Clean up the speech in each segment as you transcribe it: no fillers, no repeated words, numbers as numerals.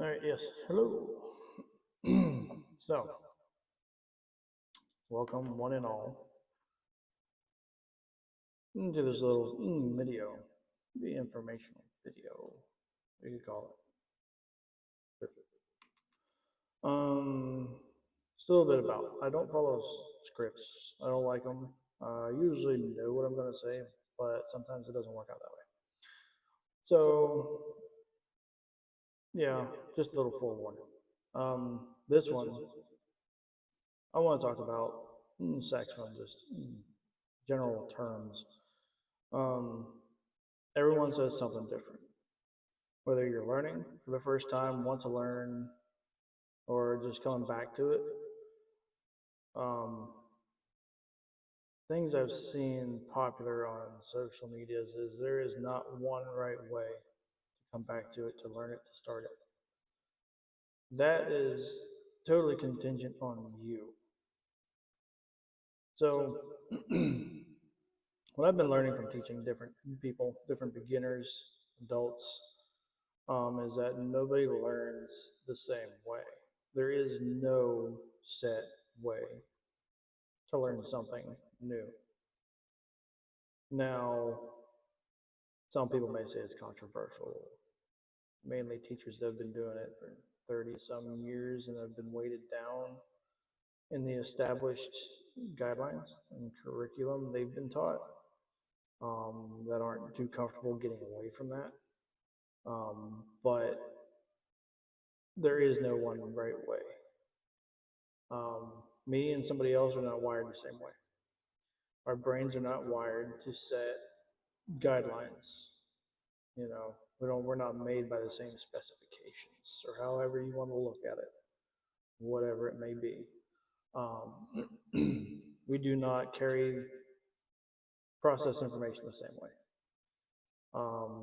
All right, yes. Hello. So, welcome one and all into this little video, the informational video, what you could call it. Still a bit about. I don't follow scripts. I don't like them. I usually know what I'm going to say, but sometimes it doesn't work out that way. So, yeah, just a little forewarning. This one, I want to talk about saxophone, just general terms. Um, Everyone says something different. Whether you're learning for the first time, want to learn, or just coming back to it, um, things I've seen popular on social medias is there is not one right way to come back to it, to learn it, to start it. That is totally contingent on you. So, what I've been learning from teaching different people, different beginners, adults, is that nobody learns the same way. There is no set way to learn something new. Now, some people may say it's controversial, mainly teachers that have been doing it for 30 some years and have been weighted down in the established guidelines and curriculum they've been taught, that aren't too comfortable getting away from that. But there is no one right way. Me and somebody else are not wired the same way. Our brains are not wired to set guidelines. We're not made by the same specifications, or however you want to look at it, whatever it may be. We do not carry process information the same way.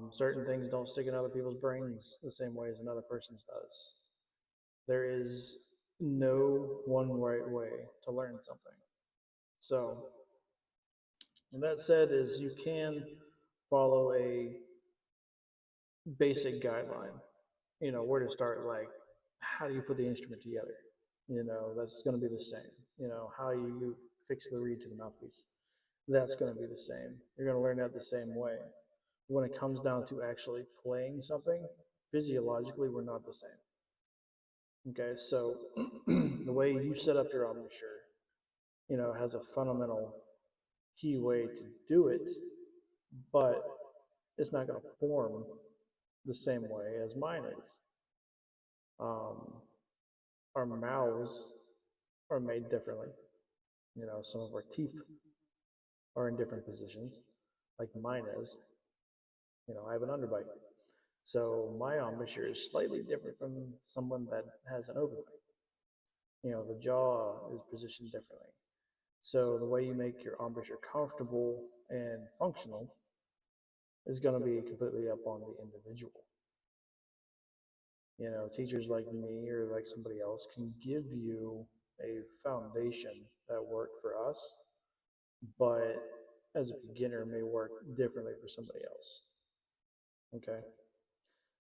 Certain things don't stick in other people's brains the same way as another person's does. There is no one right way to learn something. So, and that said, is you can follow a basic guideline. Where to start, like how do you put the instrument together? That's going to be the same. How you fix the reed to the mouthpiece. That's going to be the same. You're going to learn that the same way. When it comes down to actually playing something, physiologically, we're not the same. Okay, so the way you set up your embouchure, has a fundamental key way to do it, but it's not going to form the same way as mine is. Our mouths are made differently. Some of our teeth are in different positions, like mine is. I have an underbite. So my embouchure is slightly different from someone that has an overbite. The jaw is positioned differently. So the way you make your embouchure comfortable and functional is going to be completely up on the individual. Teachers like me or like somebody else can give you a foundation that worked for us, but as a beginner may work differently for somebody else. Okay.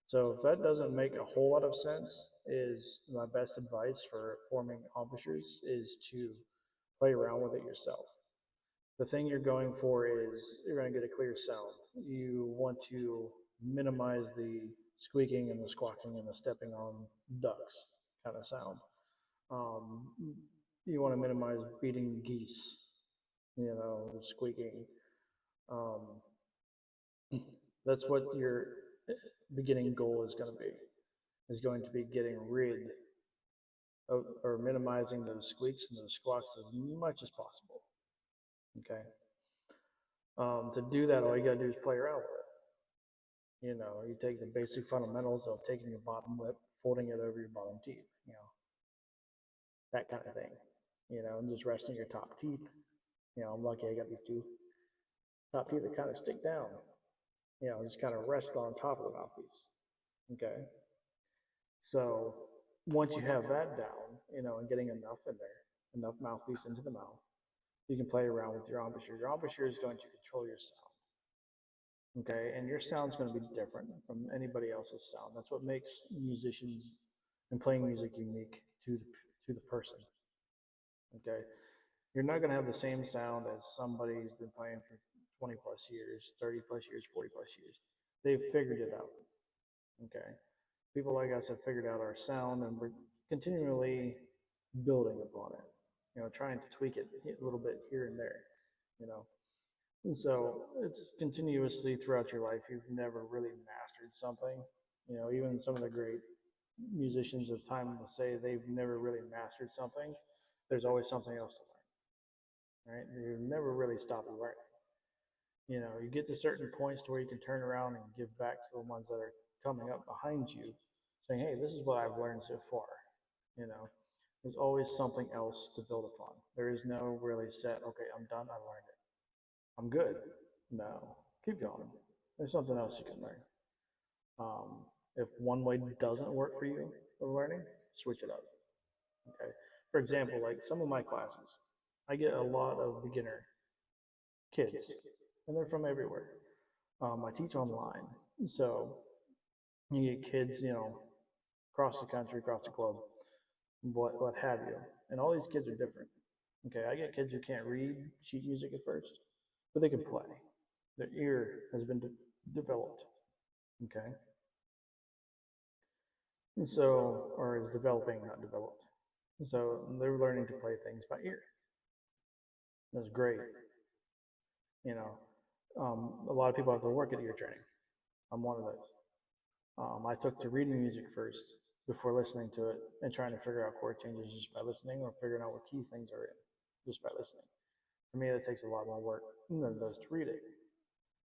So if that doesn't make a whole lot of sense, is my best advice for forming embouchures is to play around with it yourself. The thing you're going for is you're going to get a clear sound. You want to minimize the squeaking and the squawking and the stepping on ducks kind of sound. Um, you want to minimize beating geese, the squeaking. Um, that's what your beginning goal is going to be getting rid of or minimizing those squeaks and those squawks as much as possible. Okay. To do that, all you got to do is play around with it. You take the basic fundamentals of taking your bottom lip, folding it over your bottom teeth, that kind of thing, and just resting your top teeth. I'm lucky I got these two top teeth that kind of stick down, just kind of rest on top of the mouthpiece. Okay. So once you have that down, and getting enough in there, enough mouthpiece into the mouth, you can play around with your embouchure. Your embouchure is going to control your sound. Okay, and your sound's going to be different from anybody else's sound. That's what makes musicians and playing music unique to the person. Okay, you're not going to have the same sound as somebody who's been playing for 20 plus years, 30 plus years, 40 plus years. They've figured it out. Okay, people like us have figured out our sound, and we're continually building upon it. Trying to tweak it a little bit here and there. You know, and so it's continuously throughout your life. You've never really mastered something. Even some of the great musicians of time will say they've never really mastered something. There's always something else to learn, right? You never really stop learning. You get to certain points to where you can turn around and give back to the ones that are coming up behind you, saying, "Hey, this is what I've learned so far." You know, there's always something else to build upon. There is no really set, okay, I'm done, I learned it, I'm good. No, keep going. There's something else you can learn. If one way doesn't work for you for learning, switch it up. Okay. For example, like some of my classes, I get a lot of beginner kids, and they're from everywhere. I teach online, so you get kids, across the country, across the globe, what have you, and all these kids are different. Okay, I get kids who can't read sheet music at first, but they can play. Their ear has been developed. Okay, and so, or is developing, not developed. So they're learning to play things by ear. That's great. You know, a lot of people have to work at ear training. I'm one of those. I took to reading music first before listening to it and trying to figure out chord changes just by listening, or figuring out what key things are in just by listening. For me, that takes a lot more work than it does to read it.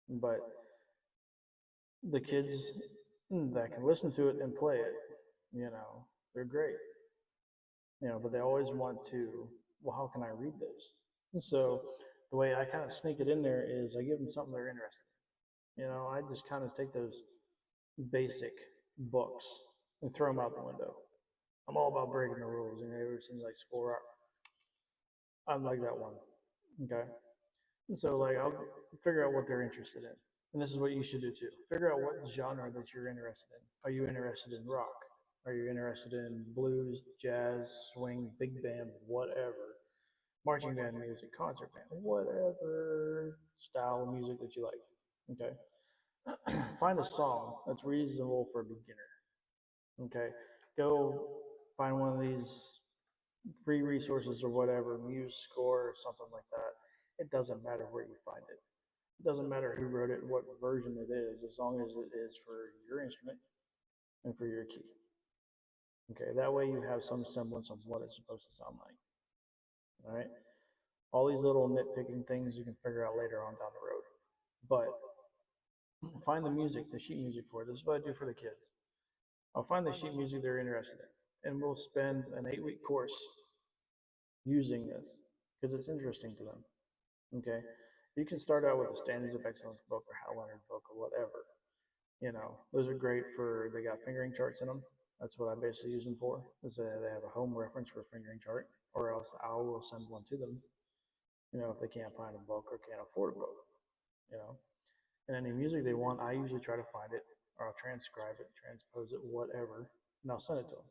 But the kids that can listen to it and play it, they're great. But they always want to, well, how can I read this? And so the way I kind of sneak it in there is I give them something they're interested in. I just kind of take those basic books and throw them out the window. I'm all about breaking the rules. Ever since like School Rock, I'm like that one. Okay. And so like I'll figure out what they're interested in. And this is what you should do too. Figure out what genre that you're interested in. Are you interested in rock? Are you interested in blues, jazz, swing, big band, whatever? Marching band music, concert band, whatever style of music that you like. Okay. Find a song that's reasonable for a beginner. Okay. Go find one of these free resources or whatever, Muse Score or something like that. It doesn't matter where you find it. It doesn't matter who wrote it, what version it is, as long as it is for your instrument and for your key. Okay, that way you have some semblance of what it's supposed to sound like. All right. All these little nitpicking things you can figure out later on down the road. But find the music, the sheet music for it. This is what I do for the kids. I'll find the sheet music they're interested in, and we'll spend an 8-week course using this because it's interesting to them. Okay, you can start out with a Standards of Excellence book or How Leonard book or whatever. Those are great for. They got fingering charts in them. That's what I basically use them for. Is they have a home reference for a fingering chart, or else I will send one to them. If they can't find a book or can't afford a book. You know, and any music they want, I usually try to find it, or I'll transcribe it, transpose it, whatever, and I'll send it to them.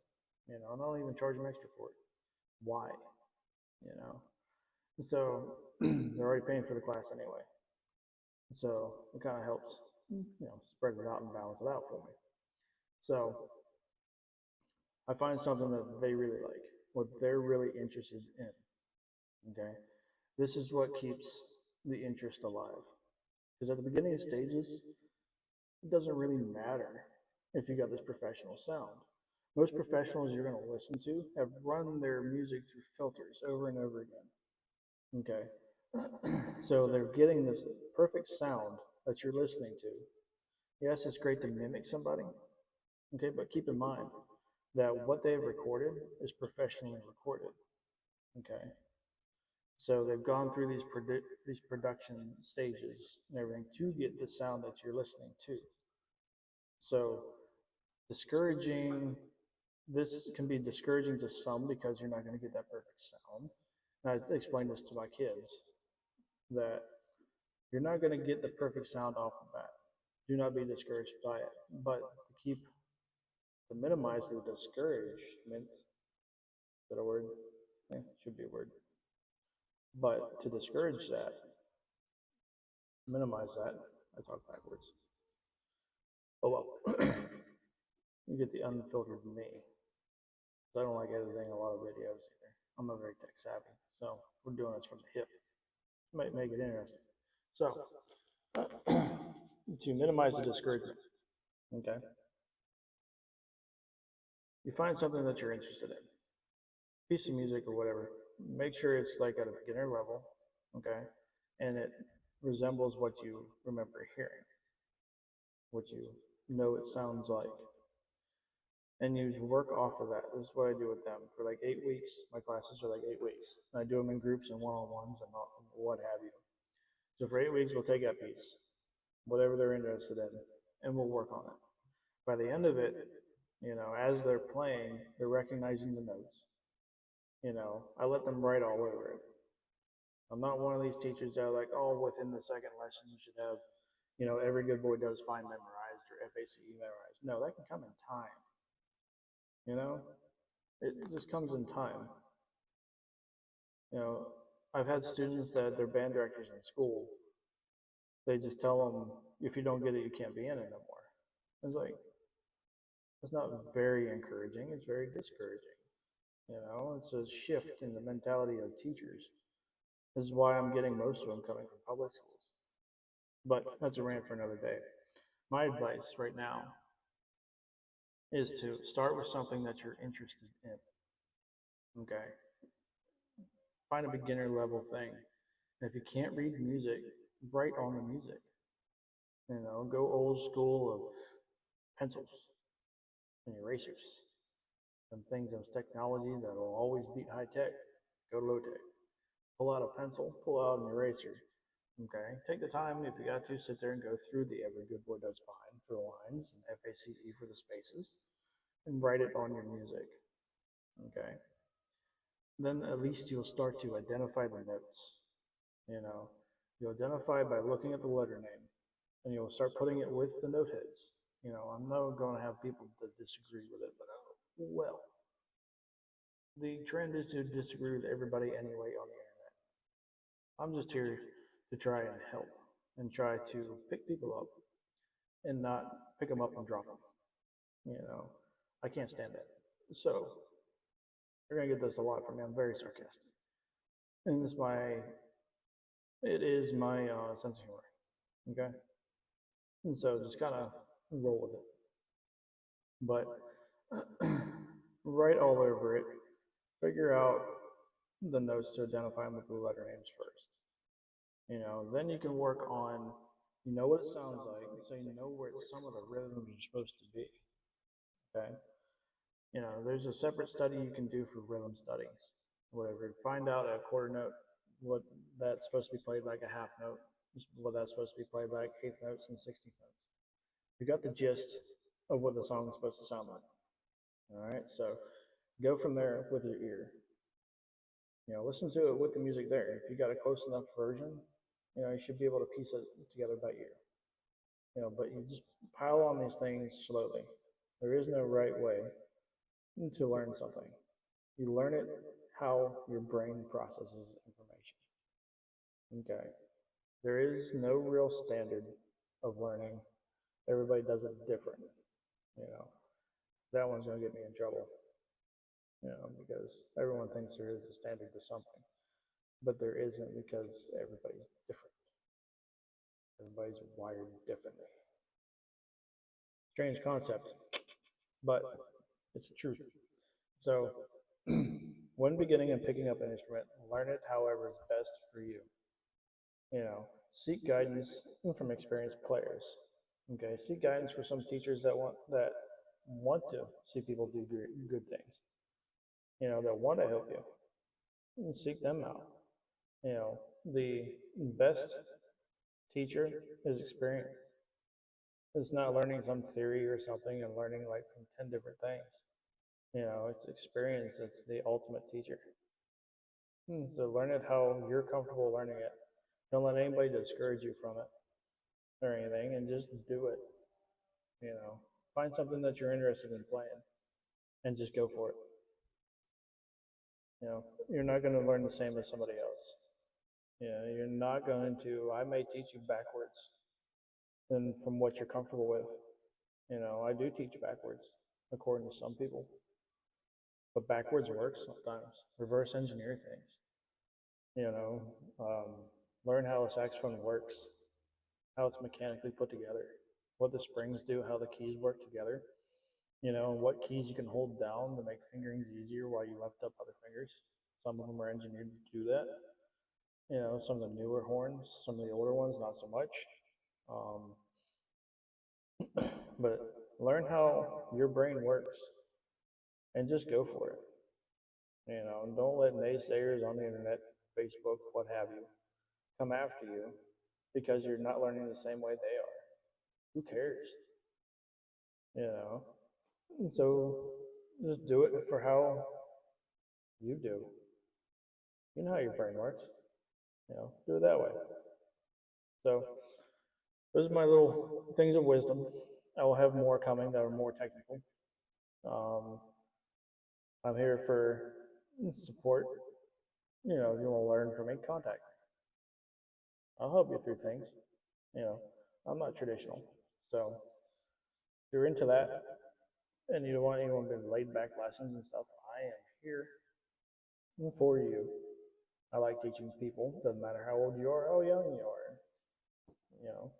And I'll even charge them extra for it. Why? You know, so they're already paying for the class anyway. So it kind of helps, spread it out and balance it out for me. So I find something that they really like, what they're really interested in. Okay, this is what keeps the interest alive. Because at the beginning stages, it doesn't really matter if you got this professional sound. Most professionals you're going to listen to have run their music through filters over and over again. Okay. So they're getting this perfect sound that you're listening to. Yes, it's great to mimic somebody. Okay, but keep in mind that what they've recorded is professionally recorded. Okay. So they've gone through these production stages and everything to get the sound that you're listening to. So discouraging, this can be discouraging to some because you're not going to get that perfect sound. And I explained this to my kids that you're not going to get the perfect sound off the bat. Do not be discouraged by it. But to keep To minimize the discouragement, is that a word? Should be a word. But to discourage that, minimize that, I talk backwards. Oh well, you get the unfiltered me. I don't like editing a lot of videos either. I'm not very tech savvy, so we're doing this from the hip. Might make it interesting. So, to minimize the discouragement, okay, you find something that you're interested in, piece of music or whatever. Make sure it's like at a beginner level, okay, and it resembles what you remember hearing, what you know it sounds like, and you work off of that. This is what I do with them for like 8 weeks. My classes are like 8 weeks. I do them in groups and one-on-ones and what have you. So for 8 weeks, we'll take that piece, whatever they're interested in, and we'll work on it. By the end of it, as they're playing, they're recognizing the notes. I let them write all over it. I'm not one of these teachers that are like, oh, within the second lesson, you should have, every good boy does fine memorized or FACE memorized. No, that can come in time. It just comes in time. I've had students that they're band directors in school. They just tell them, if you don't get it, you can't be in it no more. It's like, it's not very encouraging. It's very discouraging. It's a shift in the mentality of teachers. This is why I'm getting most of them coming from public schools. But that's a rant for another day. My advice right now is to start with something that you're interested in. Okay. Find a beginner level thing. And if you can't read music, write on the music. Go old school of pencils and erasers and things of technology that will always beat high tech. Go low tech. Pull out a pencil, pull out an eraser. Okay, take the time if you got to sit there and go through the Every Good Boy Does Fine for the lines and FACE for the spaces and write it on your music. Okay, then at least you'll start to identify the notes. You identify by looking at the letter name, and you'll start putting it with the note heads. I'm not going to have people that disagree with it, but well, the trend is to disagree with everybody anyway on the internet. I'm just here to try and help and try to pick people up and not pick them up and drop them. I can't stand that. So you're gonna get this a lot from me. I'm very sarcastic, and it is my sense of humor. Okay, and so just kind of roll with it. But write all over it. Figure out the notes to identify them with the letter names first. Then you can work on, what it sounds like, so you know where some of the rhythms are supposed to be. Okay. There's a separate study you can do for rhythm studies, whatever. Find out a quarter note, what that's supposed to be played like a half note, what that's supposed to be played like eighth notes and 16th notes. You got the gist of what the song is supposed to sound like. All right. So go from there with your ear. Listen to it with the music there. If you got a close enough version, you should be able to piece it together by ear. But you just pile on these things slowly. There is no right way to learn something. You learn it how your brain processes information. Okay. There is no real standard of learning. Everybody does it different. That one's going to get me in trouble. Because everyone thinks there is a standard to something, but there isn't because everybody's different. Everybody's wired differently. Strange concept, but it's the truth. So, when beginning and picking up an instrument, learn it however is best for you. Seek guidance from experienced players. Okay, seek guidance for some teachers that want to see people do good things. That want to help you. And seek them out. The best teacher is experience. It's not learning some theory or something and learning like from 10 different things. It's experience that's the ultimate teacher. So learn it how you're comfortable learning it. Don't let anybody discourage you from it or anything, and just do it. Find something that you're interested in playing and just go for it. You know, you're not going to learn the same as somebody else. You know, you're not going to, I may teach you backwards than from what you're comfortable with. You know, I do teach backwards according to some people, but backwards works sometimes. Reverse engineer things. You know, um, learn how a saxophone works, how it's mechanically put together, what the springs do, how the keys work together. You know, what keys you can hold down to make fingerings easier while you lift up other fingers. Some of them are engineered to do that. You know, some of the newer horns, some of the older ones, not so much. Um, but learn how your brain works and just go for it. You know, and don't let naysayers on the internet, Facebook, what have you, come after you because you're not learning the same way they are. Who cares? You know, and so just do it for how you do. You know how your brain works. You know, do it that way. So those are my little things of wisdom. I will have more coming that are more technical. Um, I'm here for support. You know, if you want to learn from me, contact me. I'll help you through things. You know, I'm not traditional. So if you're into that and you want anyone to laid back lessons and stuff, I am here for you. I like teaching people. Doesn't matter how old you are, how young you are. You know,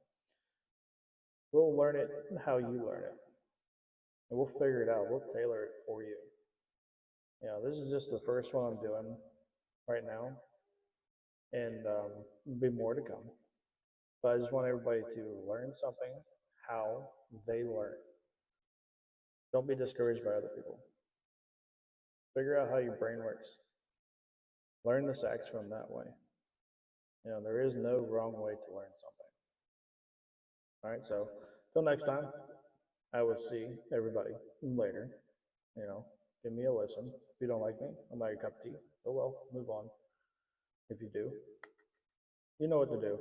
we'll learn it how you learn it, and we'll figure it out. We'll tailor it for you. You know, this is just the first one I'm doing right now, and there'll be more to come. But I just want everybody to learn something how they learn. Don't be discouraged by other people. Figure out how your brain works. Learn the saxophone that way. You know, there is no wrong way to learn something. All right, so until next time, I will see everybody later. You know, give me a listen. If you don't like me, I'm not your cup of tea. Oh well, move on. If you do, you know what to do.